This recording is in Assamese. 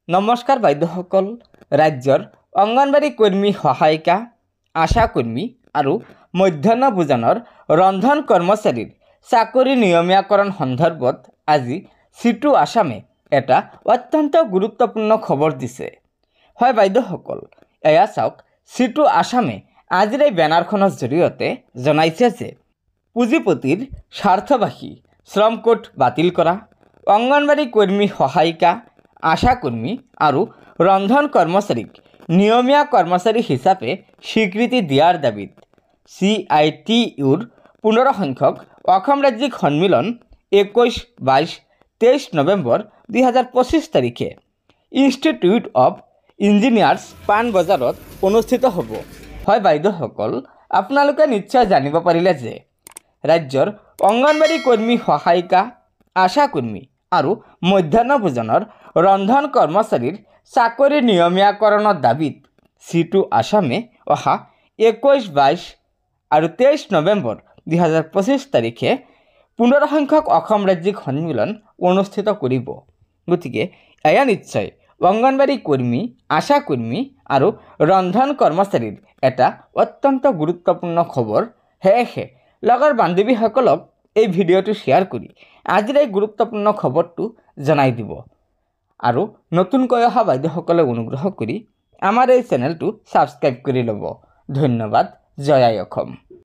নমস্কাৰ বাইদেউসকল। ৰাজ্যৰ অংগনবাড়ী কৰ্মী সহায়িকা, আশা কৰ্মী আৰু মধ্যাহ্ন ভোজনৰ ৰন্ধন কৰ্মচাৰীৰ চাকৰি নিয়মীয়াকৰণ সন্দৰ্ভত আজি চিটু আসামে এটা অত্যন্ত গুৰুত্বপূৰ্ণ খবৰ দিছে। হয় বাইদেউসকল, এয়া চাওক, চিটু আসামে আজিৰ এই বেনাৰখনৰ জৰিয়তে জনাইছে যে পুঁজিপতিৰ স্বাৰ্থবাসী শ্ৰম কোড বাতিল কৰা, অংগনবাড়ী কৰ্মী সহায়িকা, আশা কৰ্মী আৰু ৰন্ধন কৰ্মচাৰীক নিয়মীয়া কৰ্মচাৰী হিচাপে স্বীকৃতি দিয়াৰ দাবীত CITUৰ 15 সংখ্যক অসম ৰাজ্যিক সন্মিলন 21, 22, 23 নৱেম্বৰ 2025 তাৰিখে ইনষ্টিটিউট অৱ ইঞ্জিনিয়াৰ্ছ পাণবজাৰত অনুষ্ঠিত হ'ব। হয় বাইদেউসকল, আপোনালোকে নিশ্চয় জানিব পাৰিলে যে ৰাজ্যৰ অংগনবাড়ী কৰ্মী সহায়িকা, আশা কৰ্মী আৰু মধ্যাহ্ন ভোজনৰ ৰন্ধন কৰ্মচাৰীৰ চাকৰি নিয়মীয়াকৰণৰ দাবীত চিটু আসামে অহা 21, 22 আৰু 23 নৱেম্বৰ 2025 তাৰিখে 15 সংখ্যক অসম ৰাজ্যিক সন্মিলন অনুষ্ঠিত কৰিব। গতিকে এয়া নিশ্চয় অংগনবাড়ী কৰ্মী, আশা কৰ্মী আৰু ৰন্ধন কৰ্মচাৰীৰ এটা অত্যন্ত গুৰুত্বপূৰ্ণ খবৰ। সেয়েহে লগৰ বান্ধৱীসকলক এই ভিডিঅ'টো শ্বেয়াৰ কৰি আজিৰ এই গুৰুত্বপূৰ্ণ খবৰটো জনাই দিব। আৰু নতুনকৈ অহা বাইদেউসকলে অনুগ্ৰহ কৰি আমাৰ এই চেনেলটো ছাবস্ক্ৰাইব কৰি ল'ব। ধন্যবাদ। জয় আই অসম।